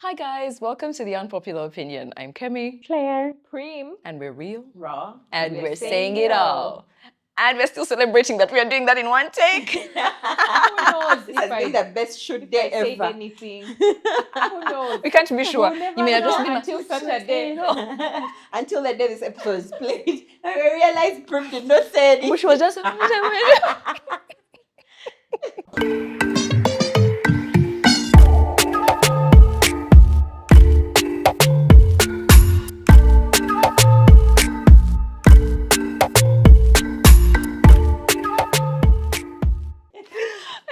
Hi guys, welcome to the Unpopular Opinion. I'm Kemi. Claire. Cream. And we're real. Raw. And we're saying it all. And we're still celebrating that we are doing that in one take. Who knows This has been the best shoot day I say ever. anything? Who knows? We can't be sure. We'll never You may have just know been until Saturday. Until the day this episode is played, I realized Prim did not say anything. Which was just.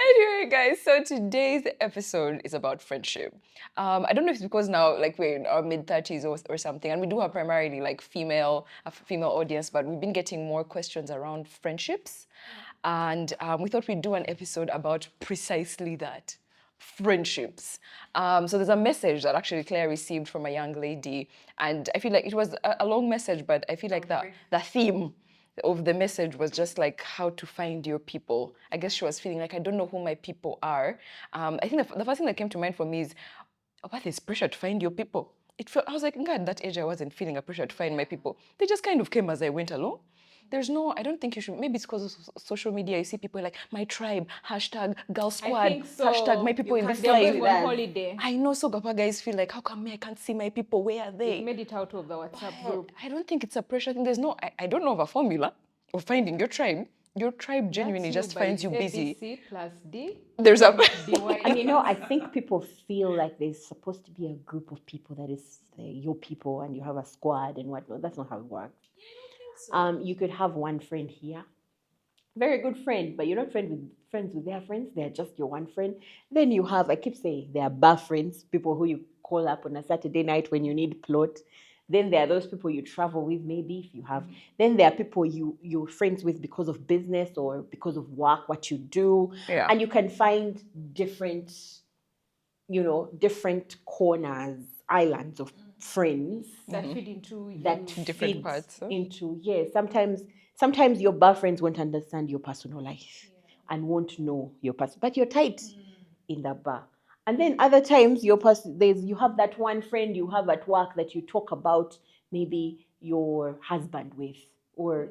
Anyway, guys, so today's episode is about friendship. I don't know if it's because now, like, we're in our mid-30s or something, and we do have primarily, like, a female audience, but we've been getting more questions around friendships. And we thought we'd do an episode about precisely that, friendships. So there's a message that actually Claire received from a young lady, and I feel like it was a long message, but I feel like the theme of the message was just like how to find your people. I guess she was feeling like, I don't know who my people are. I think the first thing that came to mind for me is, what is pressure to find your people? I was like, God, at that age I wasn't feeling a pressure to find my people. They just kind of came as I went along. I don't think you should, maybe it's because of social media, you see people like, my tribe, hashtag girl squad, I think so. hashtag my people in this They're life. going on holiday. I know, so Gapa guys feel like, how come me, I can't see my people, where are they? They've made it out of the WhatsApp group. I don't think it's a pressure thing. I don't know of a formula of finding your tribe. Your tribe genuinely just finds you busy. ABC plus D. There's a... And I think people feel like there's supposed to be a group of people that is your people and you have a squad and whatnot. That's not how it works. You could have one friend here, very good friend, but you're not friends with their friends. They're just your one friend. Then you have, I keep saying, they are bar friends, people who you call up on a Saturday night when you need plot. Then there are those people you travel with, maybe if you have. Then there are people you're friends with because of business or because of work, what you do. Yeah. And you can find different corners, islands of friends that feed into you. that Different feeds parts, huh? into sometimes your bar friends won't understand your personal life and won't know your person, but you're tight in the bar. And then other times you have that one friend you have at work that you talk about maybe your husband with, or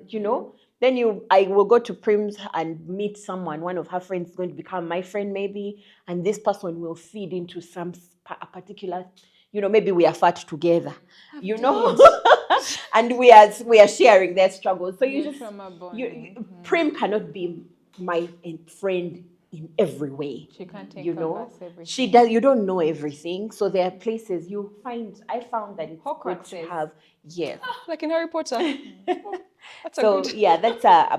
then I will go to Prim's and meet someone. One of her friends is going to become my friend maybe, and this person will feed into a particular, maybe we are fat together, and we are sharing their struggles. So Prim cannot be my friend in every way. She can't take everything. She does. You don't know everything, so there are places I found that it's good to have. Yes. Like in Harry Potter. That's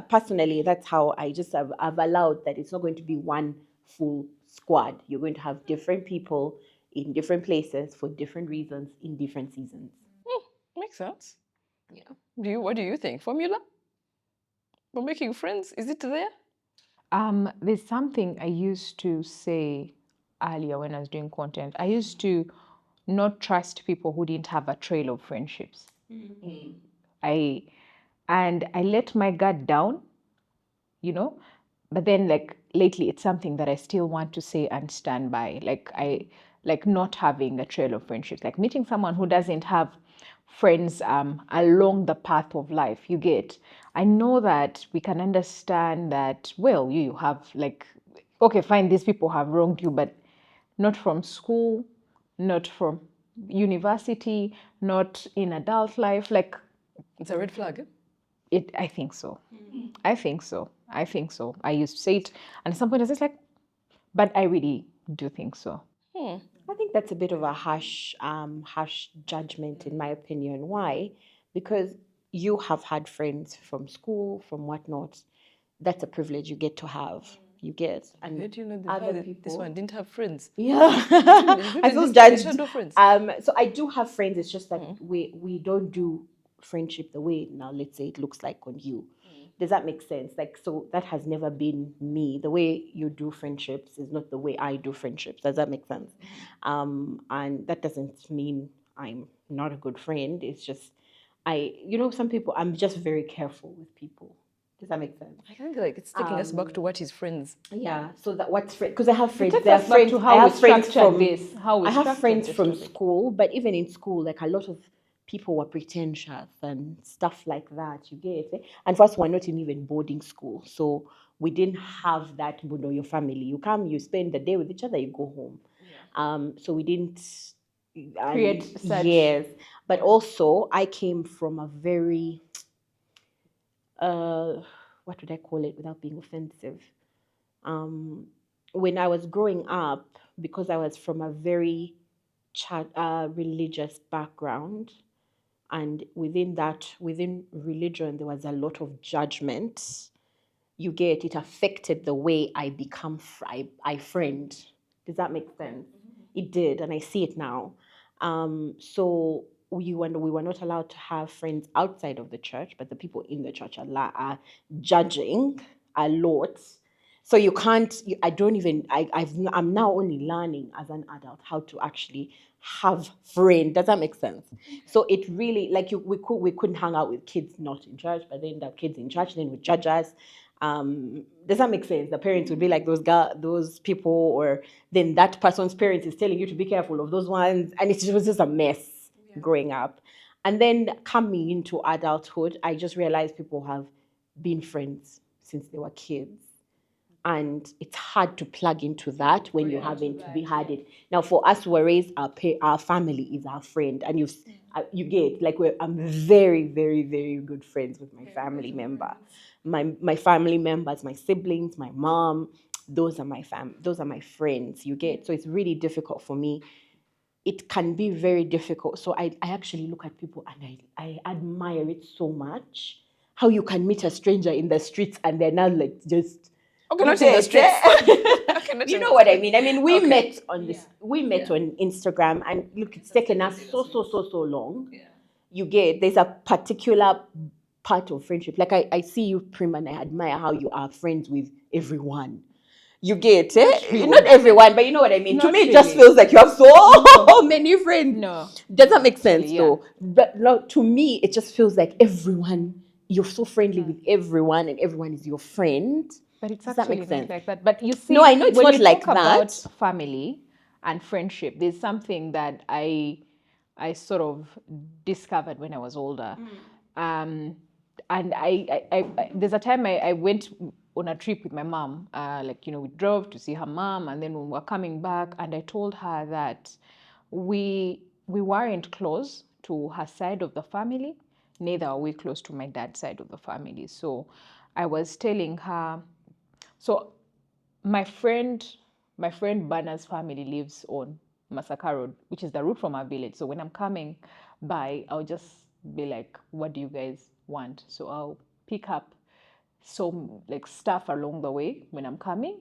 personally, that's how I've allowed that it's not going to be one full squad. You're going to have different people in different places for different reasons in different seasons. Makes sense. Yeah. What do you think? Formula for making friends? Is it there? There's something I used to say earlier when I was doing content. I used to not trust people who didn't have a trail of friendships. Mm-hmm. I let my guard down, but then like lately it's something that I still want to say and stand by. Like not having a trail of friendships, like meeting someone who doesn't have friends along the path of life. You get, I know that we can understand that, well, you have like, okay, fine, these people have wronged you, but not from school, not from university, not in adult life. Like, it's a red flag. I think so. Mm-hmm. I think so. I used to say it, and at some point I was just like, but I really do think so. I think that's a bit of a harsh judgment, in my opinion. Why? Because you have had friends from school, from whatnot. That's a privilege you get to have. You get, and other people. This one didn't have friends. Yeah, I feel judged. No friends. So I do have friends. It's just that we don't do friendship the way now. Let's say it looks like on you. Does that make sense? Like, so that has never been me. The way you do friendships is not the way I do friendships. Does that make sense? And that doesn't mean I'm not a good friend. It's just, some people, I'm just very careful with people. Does that make sense? I think like it's taking us back to what is friends. Yeah. So that what's friends? Because I have friends. takes There are us back friends. to I how we have friends structured from this, how we I have structured friends this from topic. school, but even in school, like a lot of people were pretentious and stuff like that. You get it? And for us, we're not in even boarding school, so we didn't have that. You know, your family. You come, you spend the day with each other, you go home. So we didn't Create such- yes, but also I came from a very what would I call it without being offensive? When I was growing up, because I was from a very religious background, and within religion, there was a lot of judgment. You get it affected the way I become I friend. Does that make sense? It did, and I see it now. So we were not allowed to have friends outside of the church, but the people in the church are judging a lot. So you can't. I don't even. I'm now only learning as an adult how to actually have friends. Does that make sense? So it really like we couldn't hang out with kids not in church, but then the kids in church then would judge us. Does that make sense? The parents would be like those people, or then that person's parents is telling you to be careful of those ones, and it was just a mess growing up. And then coming into adulthood, I just realized people have been friends since they were kids, and it's hard to plug into that when you haven't had it. Now, for us who were raised, our family is our friend, and you get like I'm very, very, very good friends with my family member, my family members, my siblings, my mom. Those are those are my friends. You get, so it's really difficult for me. It can be very difficult. So I actually look at people and I admire it so much. How you can meet a stranger in the streets and they're not like just Okay, not in the streets. Okay, not you in know the what I streets. mean. I mean, we Okay. met on this. We met on Instagram, and look, it's taken us so long. You get, there's a particular part of friendship. Like I see you, Prim, and I admire how you are friends with everyone. You get it? Not everyone, but you know what I mean. To Not me, it just really. feels like you have so many friends. No. Does that make sense, Really, yeah. though? But no, to me, it just feels like everyone. You're so friendly with everyone, and everyone is your friend. But it's Does that actually make not sense? like that. But you see, No, I know it's when not you like talk about that. family and friendship, there's something that I sort of discovered when I was older. And there's a time I went on a trip with my mom. Like, we drove to see her mom, and then when we were coming back, and I told her that we weren't close to her side of the family, neither are we close to my dad's side of the family. So I was telling her, so my friend Banner's family lives on Masaka Road, which is the route from our village. So when I'm coming by, I'll just be like, what do you guys want? So I'll pick up some like stuff along the way when I'm coming,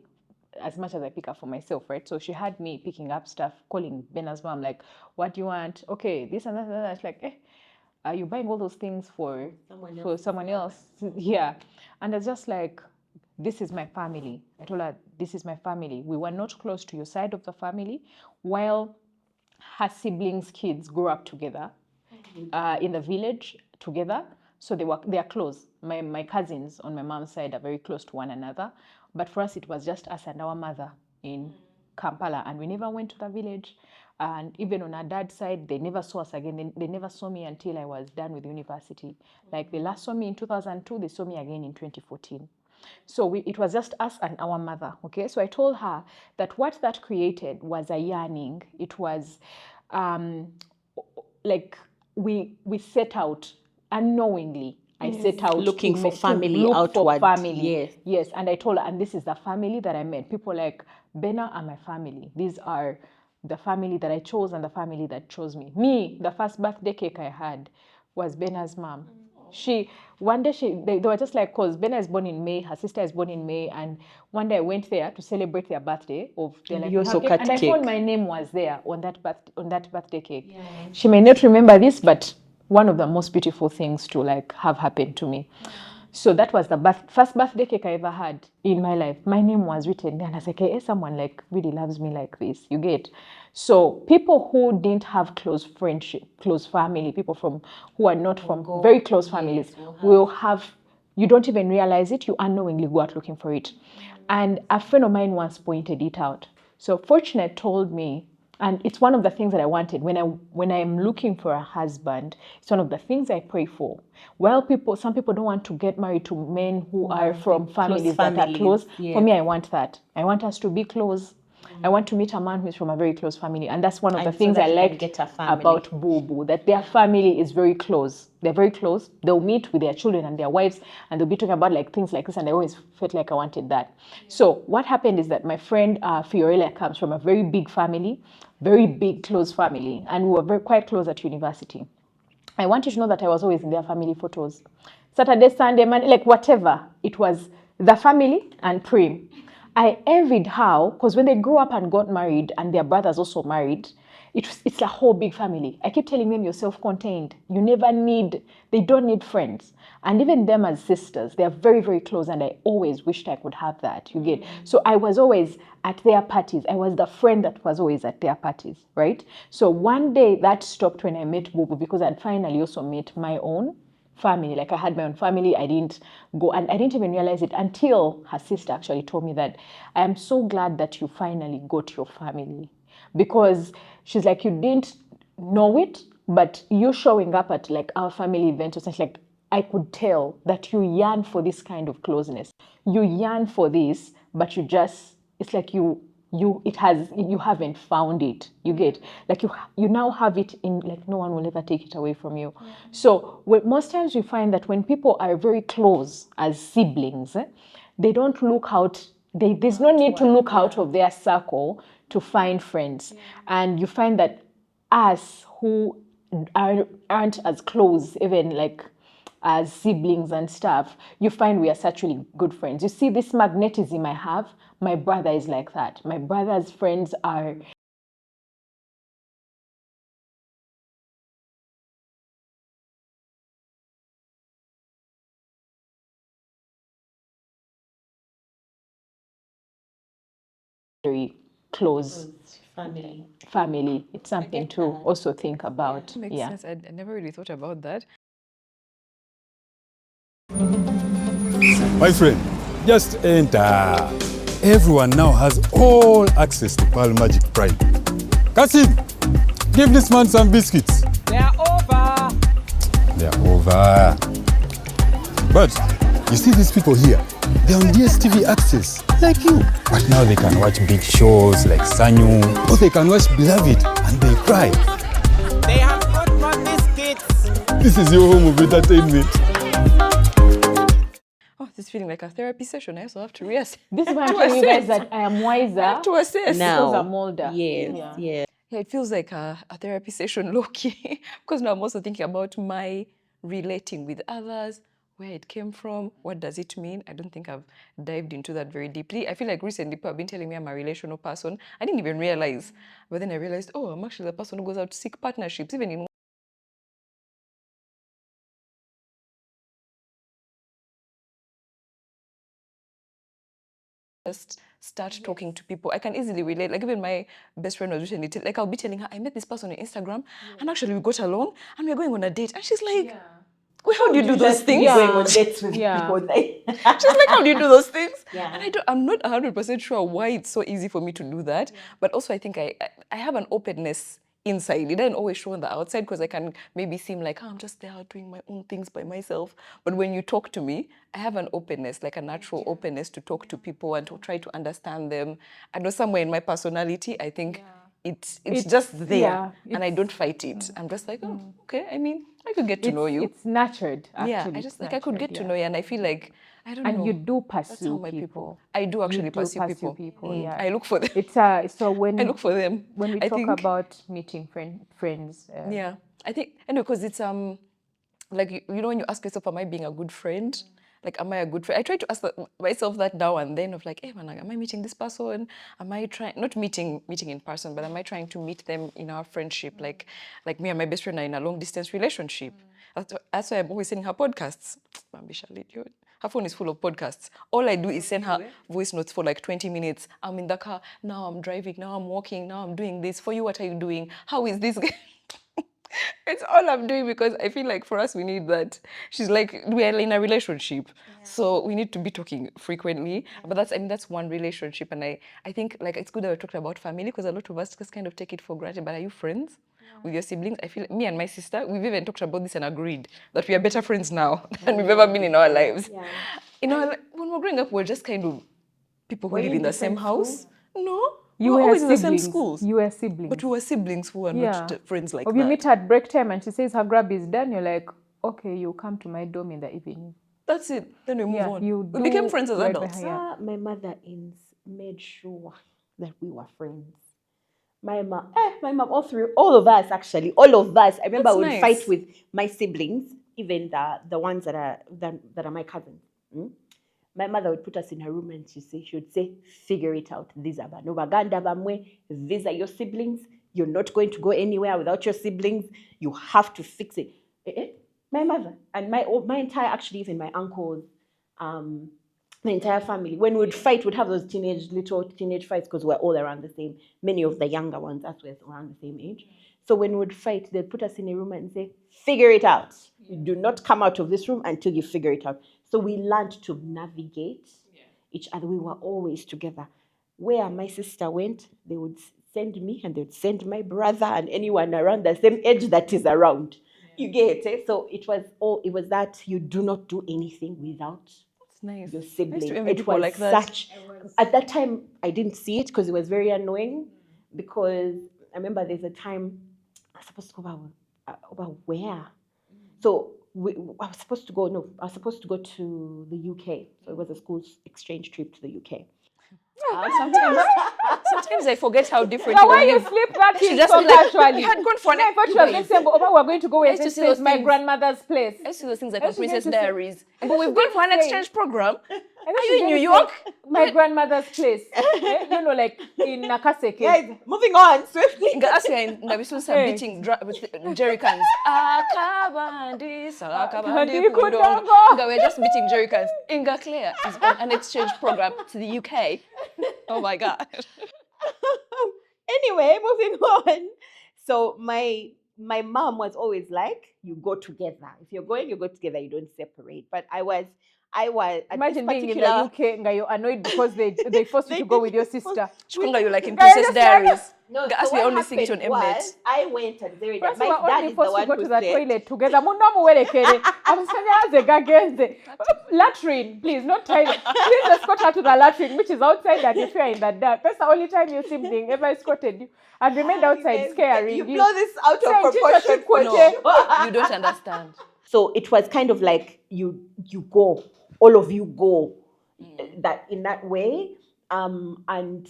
as much as I pick up for myself, right? So she had me picking up stuff, calling Benna's mom, like, what do you want? Okay, this and that and that. It's like, are you buying all those things for someone else? Yeah. And it's just like, this is my family. I told her, this is my family. We were not close to your side of the family, while her siblings' kids grew up together in the village together. So they are close. My cousins on my mom's side are very close to one another. But for us, it was just us and our mother in Kampala, and we never went to the village. And even on our dad's side, they never saw us again. They never saw me until I was done with university. Like they last saw me in 2002, they saw me again in 2014. So it was just us and our mother, okay? So I told her that what that created was a yearning. It was like we set out unknowingly. I set out Looking for to family look for outward, family. yes. And I told her, and this is the family that I met. People like Benna are my family. These are the family that I chose and the family that chose me. Me, the first birthday cake I had was Benna's mom. One day they were just like, cause Benna is born in May, her sister is born in May, and one day I went there to celebrate their birthday. They're like, you also cut and I cake. found my name was there on that birthday cake. Yeah. She may not remember this, but one of the most beautiful things to like have happened to me. So that was the first birthday cake I ever had in my life. My name was written there, and I was like, hey, someone like really loves me like this. You get? So people who didn't have close friendship, close family, people who are not from very close families will have You don't even realize it. You unknowingly go out looking for it. And a friend of mine once pointed it out. So Fortunate told me, and it's one of the things that I wanted when I'm looking for a husband. It's one of the things I pray for. Well, some people don't want to get married to men who are from families that are close. Yeah. For me, I want that. I want us to be close. I want to meet a man who is from a very close family, and that's one of the And so things that I you can liked get a family. about Boo Boo, that their family is very close. They're very close. They'll meet with their children and their wives, and they'll be talking about like things like this, and I always felt like I wanted that. So what happened is that my friend Fiorella comes from a very big family, very big, close family, and we were quite close at university. I want you to know that I was always in their family photos. Saturday, Sunday, Monday, like whatever. It was the family and Prim. I envied how, because when they grew up and got married, and their brothers also married, it's a whole big family. I keep telling them you're self-contained. They don't need friends. And even them as sisters, they're very, very close, and I always wished I could have that. You get? So I was always at their parties. I was the friend that was always at their parties, right? So one day that stopped when I met Bubu, because I'd finally also met my own family. Like I had my own family. I didn't go, and I didn't even realize it until her sister actually told me that I am so glad that you finally got your family, because she's like, you didn't know it, but you showing up at like our family event or something, like I could tell that you yearn for this kind of closeness. You yearn for this, but it's like you haven't found it. You get, like you now have it in, like no one will ever take it away from you. So most times we find that when people are very close as siblings, they don't look out. There's no need to look out of their circle to find friends. And you find that us who aren't as close, even like as siblings and stuff, you find we are such really good friends. You see this magnetism I have, my brother is like that. My brother's friends are very close family. It's something to also think about. Makes sense. I never really thought about that. My friend, just enter. Everyone now has all access to Pearl Magic Prime. Kasim, give this man some biscuits. They're over. They're over. But you see these people here, they're on DStv access, like you. But now they can watch big shows like Sanyu, or they can watch Beloved and they cry. They have got more biscuits. This is your home of entertainment. Oh, this is feeling like a therapy session. I also have to reassess. This is why I'm telling you guys that I am wiser. To assess. Because I'm older. Yes. Yeah, it feels like a therapy session, low-key, because now I'm also thinking about my relating with others, where it came from, what does it mean? I don't think I've dived into that very deeply. I feel like recently people have been telling me I'm a relational person. I didn't even realize, but then I realized, oh, I'm actually the person who goes out to seek partnerships, even in just start talking to people. I can easily relate. Like even my best friend was recently, like I'll be telling her, I met this person on Instagram and actually we got along and we're going on a date. And she's like, wait, how do you do those things? Going on dates with people. She's like, how do you do those things? Yeah. And I'm not 100% sure why it's so easy for me to do that. But also I think I have an openness inside. It doesn't always show on the outside because I can maybe seem like, oh, I'm just there doing my own things by myself. But when you talk to me, I have an openness, like a natural openness to talk to people and to try to understand them. I know somewhere in my personality, I think it's just there and I don't fight it. I'm just like, oh, okay. I mean, I could get to know you. It's nurtured, actually. Yeah, I just like I could get to know you, and I feel like I don't know. And you do That's how pursue my people. I do actually You do pursue people. Yeah. I look for them. It's so when I look for them. When we I talk think, about meeting friends. yeah, I think because it's like you know when you ask yourself, am I being a good friend? Like, am I a good friend? I try to ask myself that now and then of like, hey man, like, am I meeting this person? Am I trying not meeting in person, but am I trying to meet them in our friendship? Like me and my best friend are in a long distance relationship. That's why I'm always sending her podcasts. Her phone is full of podcasts. All I do is send her voice notes for like 20 minutes. I'm in the car, now I'm driving, now I'm walking, now I'm doing this. For you, what are you doing? How is this? It's all I'm doing because I feel like for us we need that. She's like, we are in a relationship, so we need to be talking frequently. But that's one relationship, and I think like it's good that we're talking about family because a lot of us just kind of take it for granted. But are you friends with your siblings? I feel me and my sister, we've even talked about this and agreed that we are better friends now than we've ever been in our lives. Yeah. You know, like, when we're growing up, we're just kind of people who Were live you in the in same different house. No, You we're were always in the same siblings. schools. You were siblings. But we were siblings who were yeah. not friends like Or that. you meet at break time and she says her grab is done, you're like, okay, you come to my dorm in the evening. That's it. Then we move Yeah, on. you We became do friends as right adults. behind. My mother made sure that we were friends. My mom, all of us actually, all of us. I remember I That's would nice. fight with my siblings, even the ones that are my cousins. My mother would put us in her room and she would say, figure it out. These are bano baganda bamwe. These are your siblings. You're not going to go anywhere without your siblings. You have to fix it. My mother and my entire, actually even my uncles, the entire family, when we'd fight, we'd have those little teenage fights because we're all around the same. Many of the younger ones, as we're around the same age. So when we'd fight, they'd put us in a room and say, figure it out. You do not come out of this room until you figure it out. So we learned to navigate each other. We were always together. Where my sister went, they would send me and they would send my brother and anyone around the same age that is around. You get it? So it was that you do not do anything without Nice. your sibling. I used to envy It people was like that. such. At that time, I didn't see it because it was very annoying. Because I remember there's a time I was supposed to go about where. So I was supposed to go to the UK. So it was a school exchange trip to the UK. Sometimes I forget how different Now, we why you live. slip that Should in just so be like, casually? you had gone for an I thought you were going to say, Oba, we're going to go I with used to this see place, those my things. grandmother's place. I used to do things like I on used to get Princess to say- Diaries. But we've gone for an exchange program. And then Are she you in New said, York? My grandmother's place. You know, like in Nakaseke. Guys, moving on swiftly. Nga Asia in Nabisusa Hey. beating with jerry cans. Akabandi, salakabandi, Akabandi kundongo. kundongo. Nga we're just beating jerry cans. Inga Claire is on an exchange program to the UK. Oh my God. Anyway, moving on. So my mom was always like, you go together. If you're going, you go together. You don't separate. But I was at Imagine this being in particular. the UK, and you're annoyed because they forced you to go with your sister. Chukunga, you like in Guys, Princess just like- Diaries. No, Nga so us, we what only sing it on happened Mnet. was, I went and there. First, My we were dad only is the forced to one go who to the said, toilet together. Muno muwelekere. Amusanya azegagenze. Latrine, please, not toilet. Please escort her to the latrine, which is outside, and if you're in the dark. That's the only time your sibling ever escorted you and remained outside "Guys, scaring you you. blow this out of Saying, proportion. "Chicha, for chicha, sure." You don't understand. So it was kind of like you go, all of you go, that in that way. And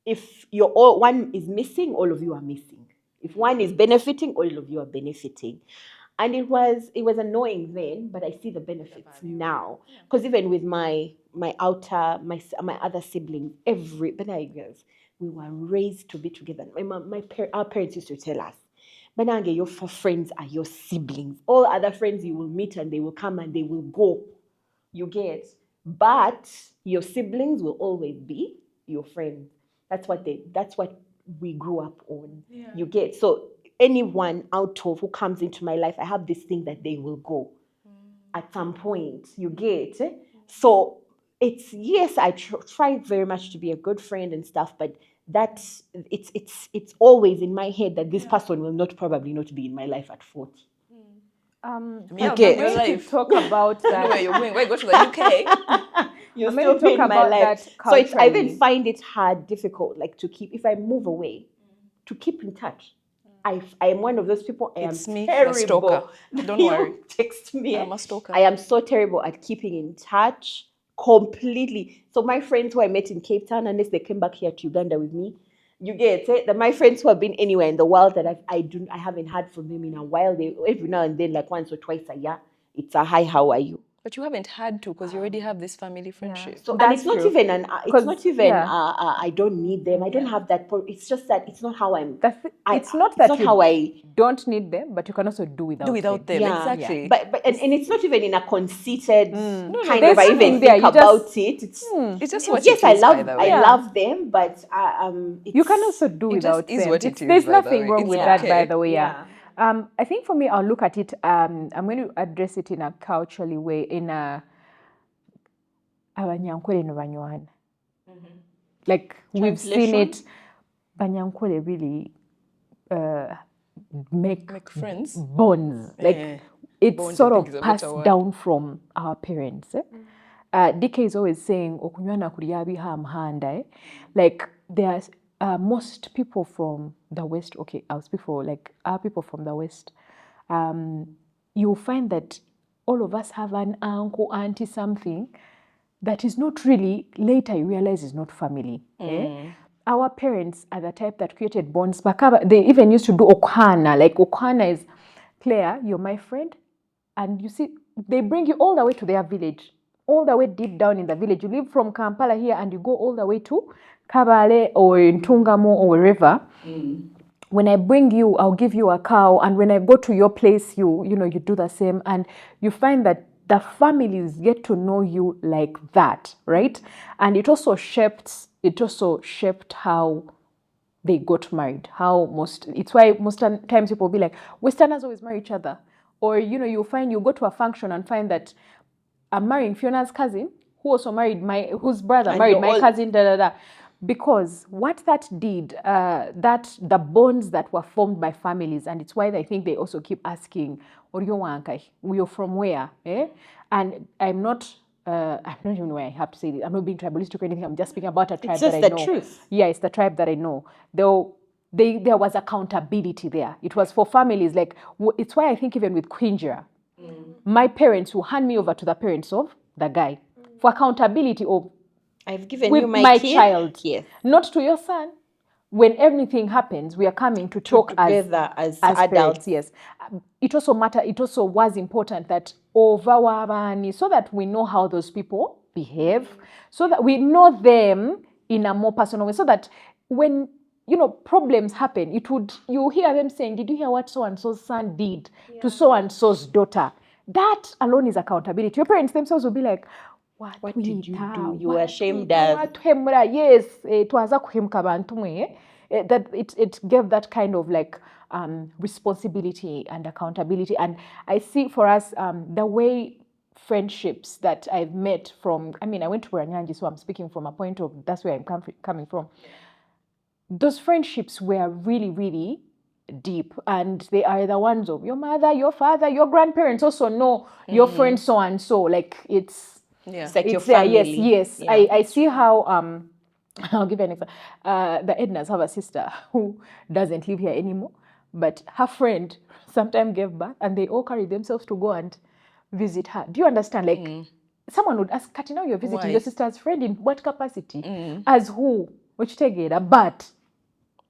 if one is missing, all of you are missing. If one is benefiting, all of you are benefiting. And it was annoying then, but I see the benefits now. Because even with my other siblings, we were raised to be together. Our parents used to tell us, Banange, your friends are your siblings. All other friends you will meet and they will come and they will go. You get. But your siblings will always be your friends. That's what we grew up on. Yeah. You get. So anyone out of who comes into my life, I have this thing that they will go at some point. You get. So it's, yes, I try very much to be a good friend and stuff, but that's it's always in my head that this person will probably not be in my life at 40. Yeah, Okay. I'm going to talk about that. Where you're going? Where you go to the UK? You're I'm still going to talk in my about life. that So I culturally. even find it difficult, like to keep, if I move away, to keep in touch. I am one of those people. It's me, terrible. the stalker. Don't You worry. Text me. I'm a stalker. I am so terrible at keeping in touch completely. So my friends who I met in Cape Town, unless they came back here to Uganda with me, you get it. That my friends who have been anywhere in the world that I haven't heard from them in a while. They every now and then, like once or twice a year, it's a hi, how are you? But you haven't had to because you already have this family friendship. So That's and it's not true. even Yeah. I don't need them. I don't have that. It's just that it's not how I'm. It's not that you how I don't need them, but you can also do without Do without them, Yeah. exactly. But and it's not even in a conceited kind There's of. I even nothing there. think You about just- it. It's just what Yes, it is, I by the love way. I love them, but You can also do It just without is them. what it is, There's by the nothing way. wrong It's with okay. that, by the way. Yeah. I think for me, I'll look at it. I'm going to address it in a culturally way. In a abanyankwele no banywana. Like we've seen it. Banyankwele really make friends. bonds. Like it's bonds, sort I of think, is a better passed word. down from our parents. DK is always saying okunywana kuliabi ha mhanda. Like there's most people from the West. Okay, I'll speak for like our people from the West. You'll find that all of us have an uncle, auntie, something that is not really, later you realize is not family. Our parents are the type that created bonds. Bakaba, they even used to do okwana. Like okwana is, Claire, you're my friend. And you see, they bring you all the way to their village, all the way deep down in the village. You live from Kampala here and you go all the way to Kabale or Ntungamo or wherever. When I bring you, I'll give you a cow. And when I go to your place, you do the same. And you find that the families get to know you like that, right? And it also shaped how they got married. It's why most times people will be like, Westerners always marry each other. Or, you'll find you go to a function and find that I'm marrying Fiona's cousin, whose brother And married you're my all- cousin, da da da. Because what that did, that the bonds that were formed by families, and it's why I think they also keep asking, you're from where? And I'm not even where I have to say this. I'm not being tribalistic or anything. I'm just speaking about a tribe just that I the know. truth. Yeah, it's the tribe that I know. Though there was accountability there. It was for families. Like it's why I think even with Quinjira, my parents will hand me over to the parents of the guy for accountability of I've given with you my kid. child, Yes. not to your son. When everything happens, we are coming to talk Together as parents. adults. Yes, it also was important that overwabani, so that we know how those people behave, so that we know them in a more personal way, so that when problems happen, you hear them saying, "Did you hear what so and so's son did to so and so's daughter?" That alone is accountability. Your parents themselves will be like, What did you do? You were ashamed of. Yes, twaza kuhemuka bantu mwe. That it gave that kind of like responsibility and accountability. And I see for us the way friendships that I've met from, I went to Buranyanji, so I'm speaking from a point of, that's where I'm coming from. Those friendships were really, really deep, and they are the ones of your mother, your father, your grandparents also know your friend so and so. Like it's like your it's there. family. Yes. Yeah. I see how I'll give you an example. The Ednas have a sister who doesn't live here anymore, but her friend sometime gave birth, and they all carried themselves to go and visit her. Do you understand? Like someone would ask, Kati, now you're visiting Why? your sister's friend in what capacity? As who? Which take it, but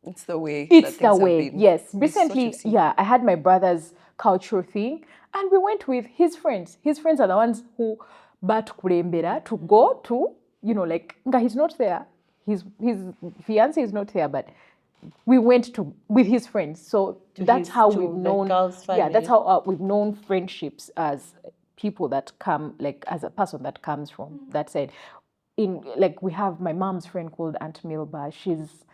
It's the way. it's that the things have way. been. Yes. This is what you Recently, see. yeah, I had my brother's cultural thing, and we went with his friends. His friends are the ones who bat kurembera to go to, like, he's not there. His fiance is not there, but we went with his friends. So that's how to we've the known. girl's Yeah, that's family. how we've known friendships as people that come, like as a person that comes from that side. In like we have my mom's friend called Aunt Milba. She's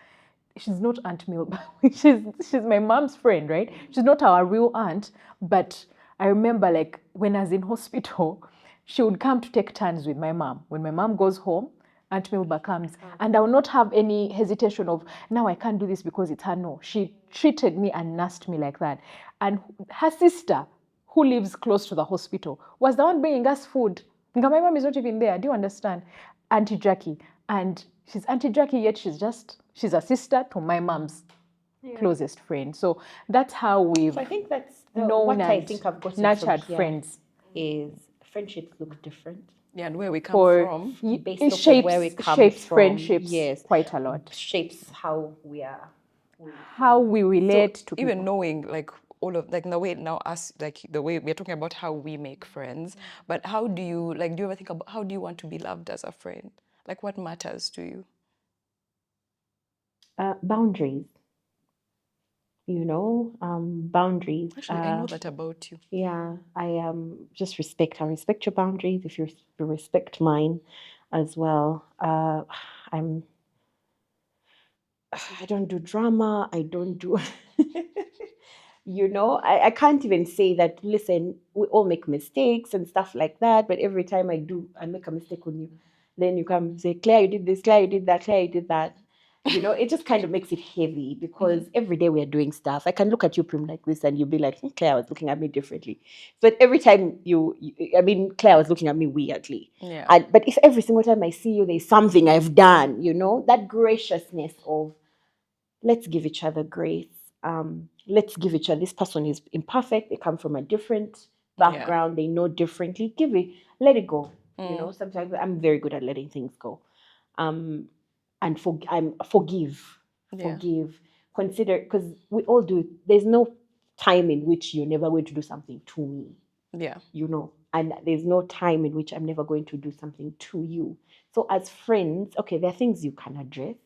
not Aunt Milba. she's my mom's friend, right? She's not our real aunt, but I remember like when I was in hospital, she would come to take turns with my mom. When my mom goes home, Aunt Milba comes, and I will not have any hesitation of, now I can't do this because it's her. No, she treated me and nursed me like that. And her sister, who lives close to the hospital, was the one bringing us food. My mom is not even there. Do you understand? Auntie Jackie. And she's Auntie Jackie, yet she's a sister to my mom's closest friend. So that's how we've So I think that's known what I and think I've gotten nurtured from here friends. is friendships look different. Yeah, and where we come For from. Based it off of where we come shapes from. friendships Yes. quite a lot. Shapes how we are. How we relate to people. Even knowing like all of like in the way now us like the way we're talking about how we make friends, but how do you ever think about how do you want to be loved as a friend? Like what matters to you? Boundaries. Boundaries. Actually, I know that about you. Yeah, I just respect. I respect your boundaries. If you respect mine, as well. I don't do drama. I don't do. I can't even say that, listen, we all make mistakes and stuff like that, but every time I make a mistake on you, then you come say, Claire, you did this, Claire, you did that, Claire, you did that. It just kind of makes it heavy because every day we are doing stuff. I can look at you, Prim, like this, and you'll be like, Claire was looking at me differently. But every time Claire was looking at me weirdly. Yeah. But if every single time I see you, there's something I've done, that graciousness of, let's give each other grace. Let's give each other, this person is imperfect, they come from a different background, they know differently. Let it go. Sometimes I'm very good at letting things go. And forgive. Consider, because we all do it. There's no time in which you're never going to do something to me. Yeah. And there's no time in which I'm never going to do something to you. So as friends, okay, there are things you can address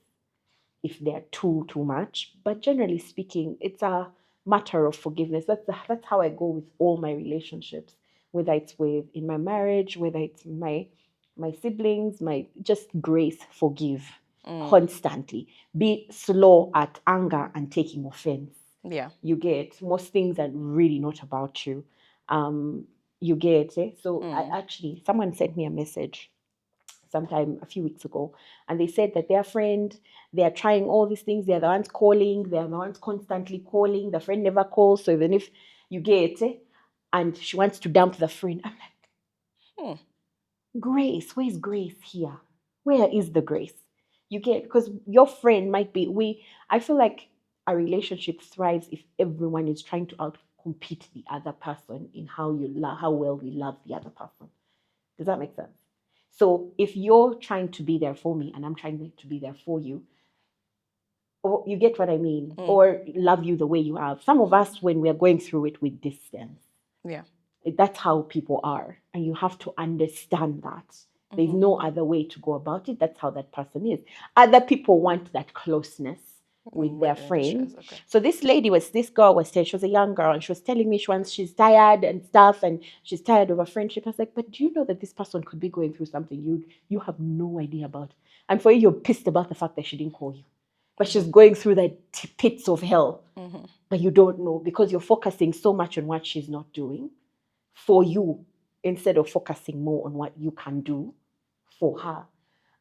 if they're too much, but generally speaking, it's a matter of forgiveness. That's how I go with all my relationships, whether it's in my marriage, whether it's my siblings, just grace, forgive constantly. Be slow at anger and taking offense. Yeah. You get, most things are really not about you. You get it. So someone sent me a message sometime a few weeks ago, and they said that their friend, they are trying all these things, they're the ones calling, they're the ones constantly calling, the friend never calls. So even if you get it, and she wants to dump the friend, I'm like, Grace, where's Grace here? Where is the grace? You get, because your friend might be, I feel like a relationship thrives if everyone is trying to outcompete the other person in how well we love the other person. Does that make sense? So if you're trying to be there for me and I'm trying to be there for you, or you get what I mean, or love you the way you are. Some of us, when we're going through it, with distance. Yeah. That's how people are. And you have to understand that. There's no other way to go about it. That's how that person is. Other people want that closeness with their friends. Okay. So this girl was saying, she was a young girl, and she was telling me she's tired and stuff, and she's tired of a friendship. I was like, but do you know that this person could be going through something you have no idea about? And for you, you're pissed about the fact that she didn't call you. But she's going through the pits of hell. But you don't know because you're focusing so much on what she's not doing for you instead of focusing more on what you can do for her.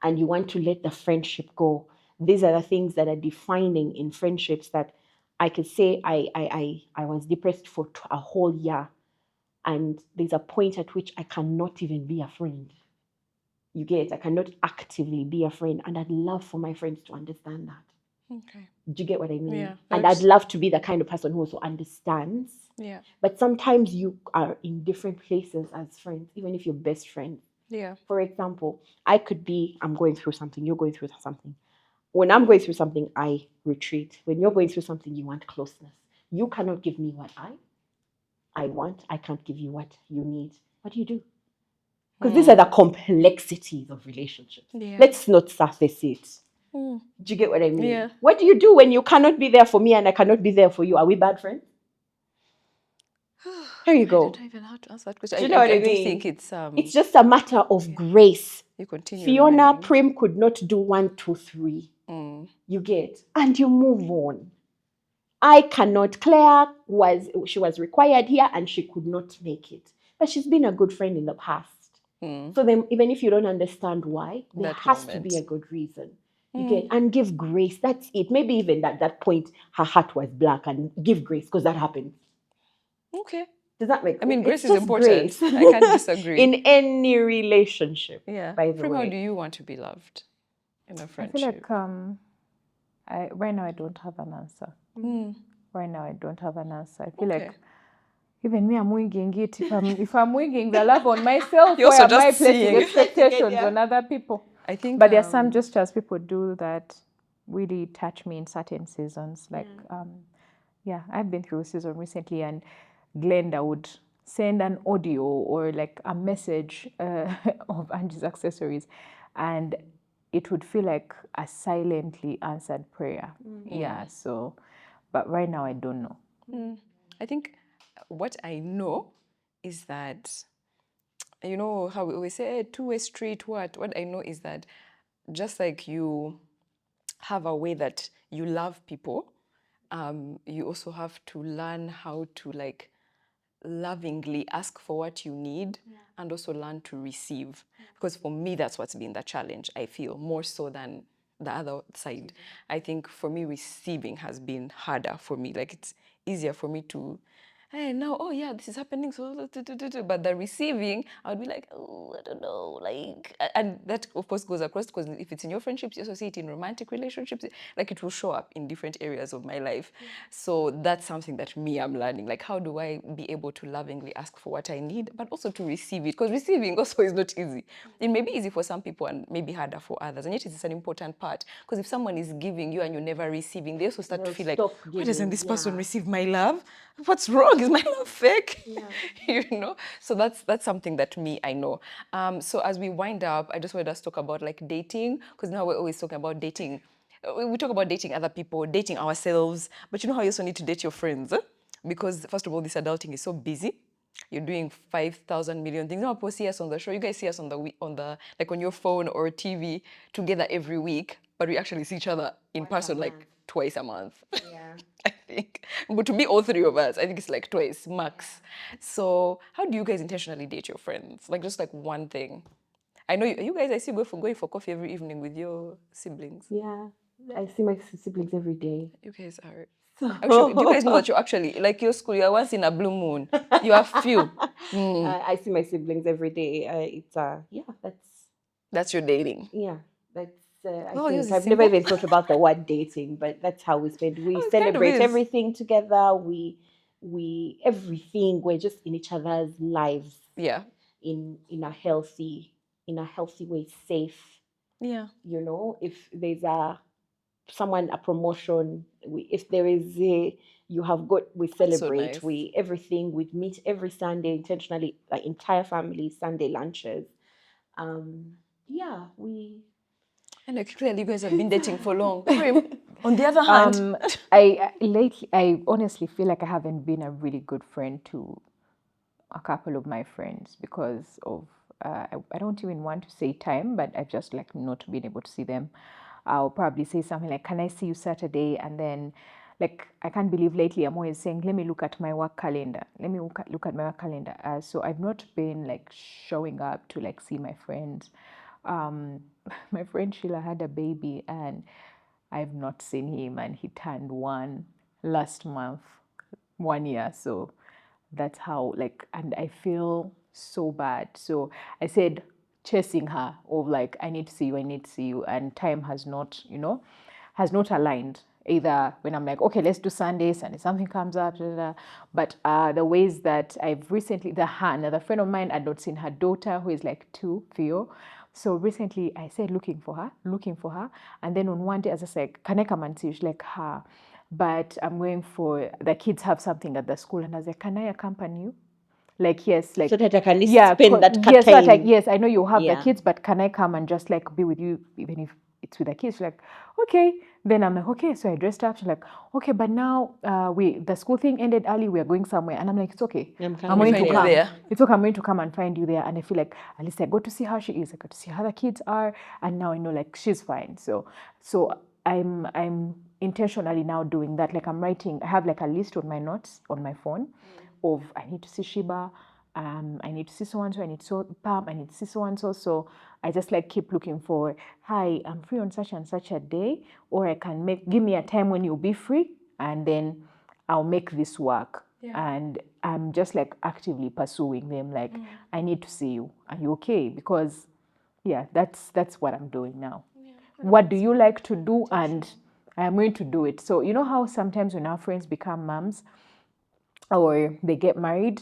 And you want to let the friendship go. These are the things that are defining in friendships that I could say I was depressed for a whole year. And there's a point at which I cannot even be a friend. You get, I cannot actively be a friend. And I'd love for my friends to understand that. Okay. Do you get what I mean? Yeah. And I'd love to be the kind of person who also understands. Yeah. But sometimes you are in different places as friends, even if you're best friends. Yeah. For example, I'm going through something, you're going through something. When I'm going through something, I retreat. When you're going through something, you want closeness. You cannot give me what I want. I can't give you what you need. What do you do? Because these are the complexities of relationships. Yeah. Let's not surface it. Do you get what I mean? Yeah. What do you do when you cannot be there for me and I cannot be there for you? Are we bad friends? Here you go. I don't even know how to answer that question. Do you know what I do mean? think it's just a matter of grace. You continue. Fiona learning. Prim could not do 1, 2, 3. You get, and you move on. I cannot. Claire she was required here and she could not make it, but she's been a good friend in the past. So then, even if you don't understand why, there has to be a good reason. You get, and give grace. That's it. Maybe even at that point, her heart was black, and give grace because that happens. Okay. Does that make sense? I mean, grace It's is just important. grace. I can't disagree. In any relationship. Yeah. By the Prim, way. how do you want to be loved in a I friendship? feel like right now I don't have an answer. Right now I don't have an answer. I feel like even me, I'm winging it. If I'm winging the love on myself, You're why also am I just placing seeing. expectations on other people? I think. But there are some gestures people do that really touch me in certain seasons. Like, I've been through a season recently, and Glenda would send an audio or like a message of Angie's accessories, and it would feel like a silently answered prayer. Yeah. So, but right now I don't know. I think what I know is that, you know how we always say, two-way street, what I know is that just like you have a way that you love people, you also have to learn how to like lovingly ask for what you need and also learn to receive. Because for me, that's what's been the challenge, I feel, more so than the other side. I think for me, receiving has been harder for me. Like it's easier for me to, hey, now, oh yeah, this is happening. So, but the receiving, I would be like, oh, I don't know, like, and that of course goes across because if it's in your friendships, you also see it in romantic relationships, like it will show up in different areas of my life. So that's something that me, I'm learning. Like, how do I be able to lovingly ask for what I need, but also to receive it? Because receiving also is not easy. It may be easy for some people and maybe harder for others, and yet it's an important part. Because if someone is giving you and you're never receiving, they also start to They'll feel like, stop why doesn't giving, this person yeah. receive my love? What's wrong? Is my love fake? You know? So that's something that me, I know. So as we wind up, I just wanted us to talk about like dating, because now we're always talking about dating. We talk about dating other people, dating ourselves, but you know how you also need to date your friends? Because first of all, this adulting is so busy. You're doing 5,000 million things. Now people see us on the show. You guys see us on the like on your phone or TV together every week, but we actually see each other in person like twice a month. Yeah. I think. But to be all three of us, I think it's like twice max. So how do you guys intentionally date your friends? Like just like one thing. I know you guys, I see going for coffee every evening with your siblings. Yeah. I see my siblings every day. You guys are. Actually, do you guys know that you're actually like your school? You're once in a blue moon. You are few. I see my siblings every day. It's yeah, That's your dating. yeah, that's I Oh, yours think is I've never simple. even thought about the word dating, but that's how we spend. We Oh, it kind of celebrate is. everything together. We everything. We're just in each other's lives Yeah. in a healthy way, safe. Yeah. You know, if there's a promotion, if there is a you have got, we celebrate. nice. We everything, we meet every Sunday intentionally, like entire family Sunday lunches. Yeah, we And like, clearly you guys have been dating for long. Prim, on the other hand, I honestly feel like I haven't been a really good friend to a couple of my friends because of I don't even want to say time, but I've just like not been able to see them. I'll probably say something like, "Can I see you Saturday?" And then, like, I can't believe lately I'm always saying, "Let me look at my work calendar. Let me look at my work calendar." So I've not been like showing up to like see my friends. Um, my friend Sheila had a baby, and I've not seen him, and he turned 1 last month, 1 year. So that's how like, and I feel so bad. So I said, chasing her of like, I need to see you, I need to see you, and time has not, has not aligned. Either when I'm like, okay, let's do Sunday, something comes up, but the ways that I've recently, another friend of mine, I'd not seen her daughter, who is like 2, Theo. So recently I said, looking for her. And then on one day, I was like, can I come and see you? She's like, her. But I'm going for, the kids have something at the school. And I was like, can I accompany you? Like, yes, like. so that I can spend that yes, time. yes, I know you have the Yeah. kids, but can I come and just like be with you, even if it's with the kids? She's like, okay. Then I'm like, okay. So I dressed up. She's like, okay, but now the school thing ended early. We are going somewhere. And I'm like, it's okay. I'm I'm going to find you come. there. It's okay. I'm going to come and find you there. And I feel like at least I got to see how she is. I got to see how the kids are. And now I know like she's fine. So I'm intentionally now doing that. Like I'm writing, I have like a list on my notes on my phone of I need to see Shiba, I need to see so-and-so, I need so Pam, I need to see so-and-so. So I just like keep looking for, hi, I'm free on such and such a day, or I can give me a time when you'll be free, and then I'll make this work. And I'm just like actively pursuing them, like, I need to see you. Are you okay? Because yeah, that's what I'm doing now. What do you like to do? And I'm going to do it. So you know how sometimes when our friends become moms or they get married,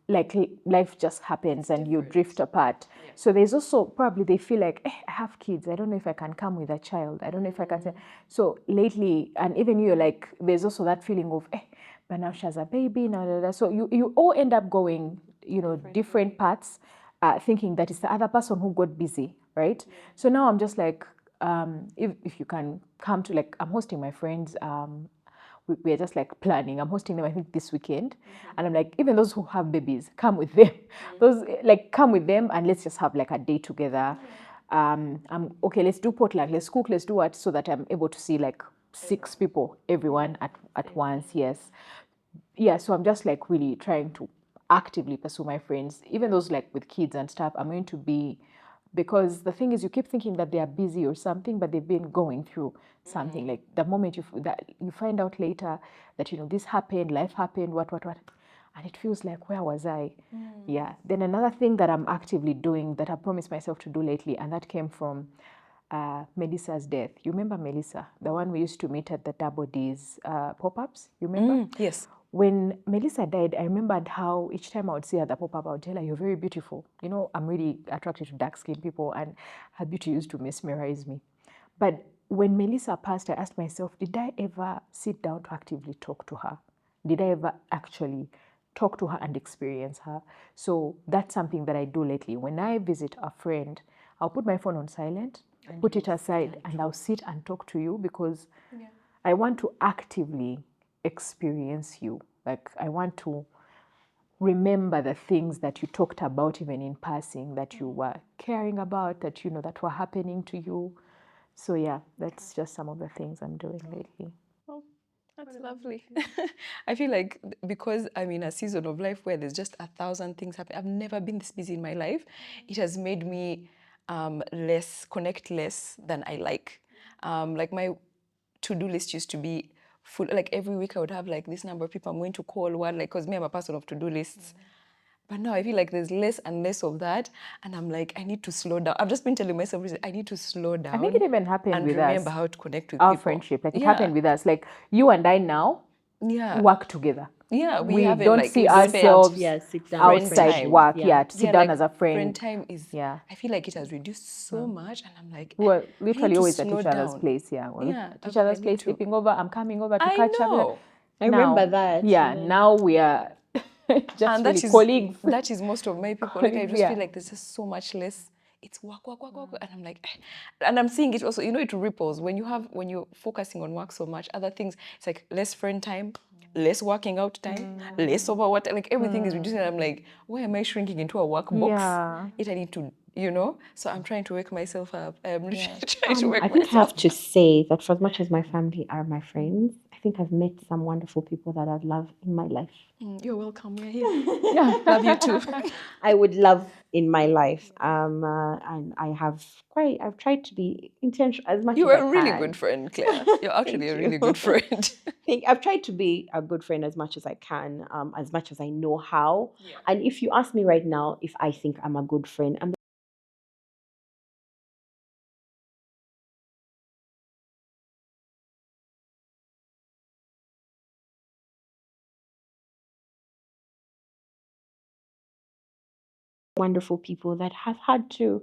like life just happens and you drift apart. So there's also probably they feel like, I have kids. I don't know if I can come with a child. I don't know if I can say. So lately, and even you're like, there's also that feeling of, but now she has a baby. Now, so you all end up going, different paths, thinking that it's the other person who got busy, right? So now I'm just like, if you can come to, like, I'm hosting my friends. We're just like planning. I'm hosting them, I think, this weekend. And I'm like, even those who have babies, come with them. Those like come with them and let's just have like a day together. I'm okay, let's do potluck, let's cook, let's do what, so that I'm able to see like 6 people, everyone at once. Yes. Yeah, so I'm just like really trying to actively pursue my friends, even those like with kids and stuff. I'm going to be, because the thing is, you keep thinking that they are busy or something, but they've been going through something. Like the moment that you find out later that this happened, life happened, what, and it feels like, where was I? Yeah. Then another thing that I'm actively doing that I promised myself to do lately, and that came from Melissa's death. You remember Melissa, the one we used to meet at the Double D's pop-ups? You remember? Yes. When Melissa died, I remembered how each time I would see her at the pop-up, I would tell her, you're very beautiful. I'm really attracted to dark-skinned people, and her beauty used to mesmerize me. But when Melissa passed, I asked myself, did I ever sit down to actively talk to her? Did I ever actually talk to her and experience her? So that's something that I do lately. When I visit a friend, I'll put my phone on silent, put it aside, and I'll sit and talk to you, because I want to actively experience you. Like, I want to remember the things that you talked about even in passing, that you were caring about, that that were happening to you. So yeah, that's just some of the things I'm doing lately. Oh, that's lovely. I feel like because I'm in a season of life where there's just 1,000 things happening, I've never been this busy in my life. It has made me connect less than I like. Like my to-do list used to be full. Like every week I would have like this number of people I'm going to call, one, like, because me, I'm a person of to-do lists. But now I feel like there's less and less of that. And I'm like, I need to slow down. I've just been telling myself, I need to slow down. I think it even happened and with remember us. how to connect with Our people. friendship, like it Yeah. happened with us. Like you and I now Yeah. work together. Yeah, We haven't, don't like, see we spent ourselves sit down. outside time. work. Yeah. Yeah, to sit Yeah, down like as a friend. friend time is, Yeah. I feel like it has reduced so much. And I'm like, We were I need literally to always at slow each other's down. place. Yeah, we're Yeah, at each I other's need place, to. sleeping over. I'm coming over to I catch up. know. I remember that. Yeah, now we are just And really that is colleagues. that is most of my people. Like, I Colleagues, just yeah. feel like there's just so much less. It's work, work, work, work, and I'm like, and I'm seeing it also. It ripples when you're focusing on work so much. Other things, it's like less friend time, less working out time, less over what. Like everything is reducing. And I'm like, why am I shrinking into a work box? Yeah. I need to, So I'm trying to wake myself up. I'm literally trying to wake I think I myself. have to say that for as much as my family are my friends, I think I've met some wonderful people that I've loved in my life. You're welcome. We're here. Love you too. I would love in my life. And I've tried to be intentional as much You're as I a really can. good friend, Claire. You're actually a Thank really you. good friend. I've tried to be a good friend as much as I can, as much as I know how. Yeah. And if you ask me right now if I think I'm a good friend, I'm wonderful people that have had to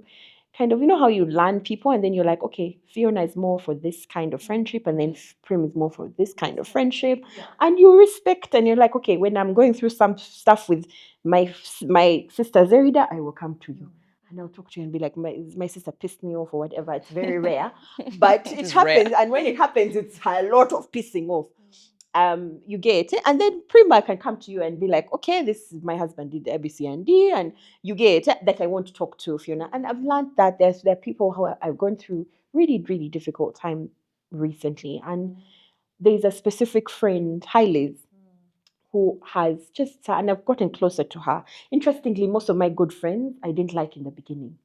kind of, how you learn people and then you're like, okay, Fiona is more for this kind of friendship and then Prim is more for this kind of friendship. And you respect and you're like, okay, when I'm going through some stuff with my sister Zerida, I will come to you. And I'll talk to you and be like, my sister pissed me off or whatever. It's very rare, but it It's happens. rare. And when it happens, it's a lot of pissing off. You get it, and then Prima can come to you and be like, okay, this is my husband did ABC and D, and you get it, that I want to talk to Fiona. And I've learned that there are people who I've gone through really, really difficult time recently, and there's a specific friend, Liz, who has just, and I've gotten closer to her. Interestingly, most of my good friends I didn't like in the beginning.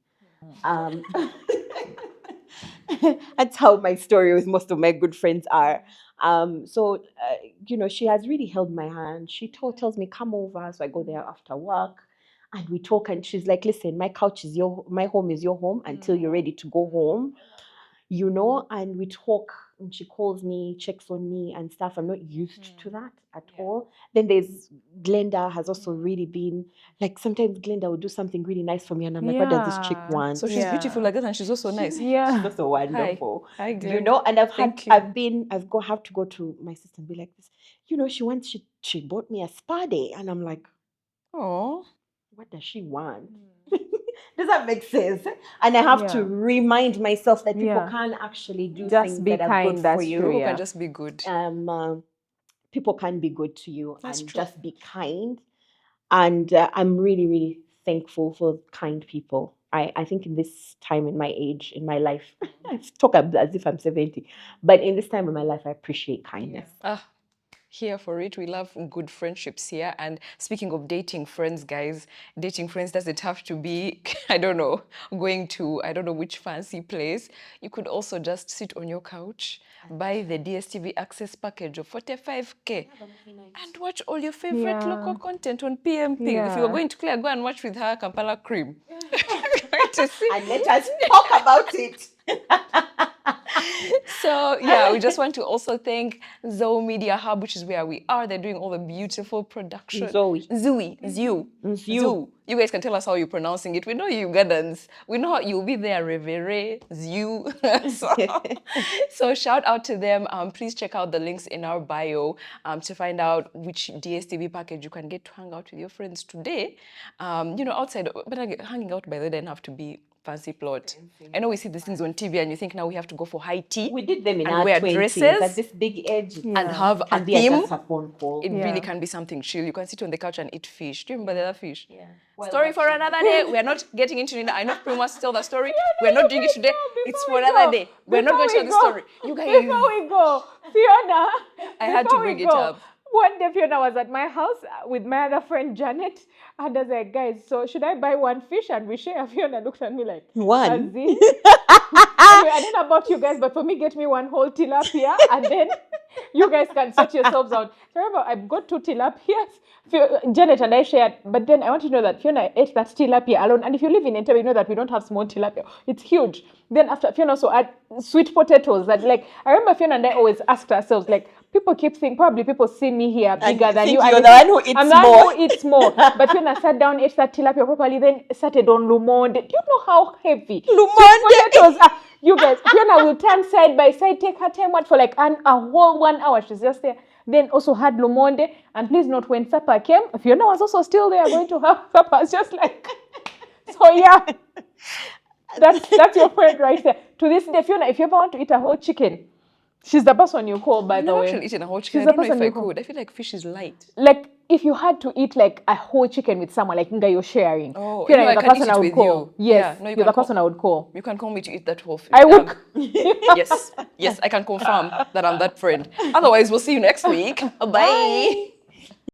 That's how my story with most of my good friends are. She has really held my hand. She tells me, come over. So I go there after work and we talk. And she's like, listen, my home is your home until you're ready to go home. And we talk and she calls me, checks on me and stuff. I'm not used to that at all. Then there's Glenda has also really been like, sometimes Glenda will do something really nice for me and I'm like, what does this chick Yeah. want? So she's beautiful like that, and she's also nice. Yeah. She's also wonderful. Hi, Glenda. And Thank you. have to go to my sister and be like this. She bought me a spa day and I'm like, Oh, what does she want? Does that make sense? And I have to Yeah. remind myself that people Yeah. can actually do Just things be that are kind, good that's for you. true, people yeah. can just be good. People can be good to you That's and true. just be kind. And I'm really, really thankful for kind people I think in this time in my age, in my life, I talk as if I'm 70, but in this time in my life, I appreciate kindness. Here for it. We love good friendships here. And speaking of dating friends, guys, dating friends doesn't have to be, I don't know, going to, I don't know which fancy place. You could also just sit on your couch, buy the DStv access package of 45K and watch all your favorite local content on PM thing. If you were Yeah. going to Claire, go and watch with her Kampala Cream. Right, to see. And let us talk about it. So yeah, we just want to also thank Nzou Media Hub, which is where we are. They're doing all the beautiful production. Nzou. You guys can tell us how you're pronouncing it. We know you Ugandans. We know how you'll be there. Revere, Ziu. So shout out to them. Please check out the links in our bio to find out which DStv package you can get to hang out with your friends today. Outside, but hanging out by the way doesn't have to be fancy plot. I know we see these things on TV and you think now we have to go for high tea. We did them in and our wear 20s dresses at this big edge. and have a Can be theme. just a phone call. It Yeah. really can be something chill. You can sit on the couch and eat fish. Do you remember the other fish? Yeah. Story for another day. We are not getting into it. I know Prima wants to tell the story. We are not doing it today. It's for another day. We're not going to tell the story. You guys. Before we go, Fiona. I had to before we bring it go, up. One day Fiona was at my house with my other friend Janet, and I was like, guys, so should I buy one fish and we share? Fiona looked at me like, One? as in? Anyway, I don't know about you guys, but for me, get me one whole tilapia, and then you guys can sort yourselves out. So remember, I've got 2 tilapias. Janet and I shared, but then I want you to know that Fiona ate that tilapia alone. And if you live in Entebbe, you know that we don't have small tilapia. It's huge. Then after, Fiona also had sweet potatoes. That, like, I remember Fiona and I always asked ourselves, like, people keep thinking, probably people see me here bigger than you. You're the one who eats I'm the more. one who eats more. But Fiona sat down, ate that tilapia properly, then started on lumonde. Do you know how heavy sweet potatoes are? You guys, Fiona will turn side by side, take her time out for like a whole 1 hour. She's just there. Then also had lumonde. And please note, when supper came, Fiona was also still there going to have supper. It's just like, so yeah. That's your friend right there. To this day, Fiona, if you ever want to eat a whole chicken, she's the person you call, by I've the never way. actually eaten a whole chicken. She's I the don't know if person I you call. could. I feel like fish is light. Like, if you had to eat like a whole chicken with someone, like Nga, you're sharing. Oh, Fiona, I you're the can eat person it I would with call. you. Yes, Yeah, no, you you're can the person I would call. You can call me to eat that whole fish. I would. Yes, I can confirm that I'm that friend. Otherwise, we'll see you next week. Bye.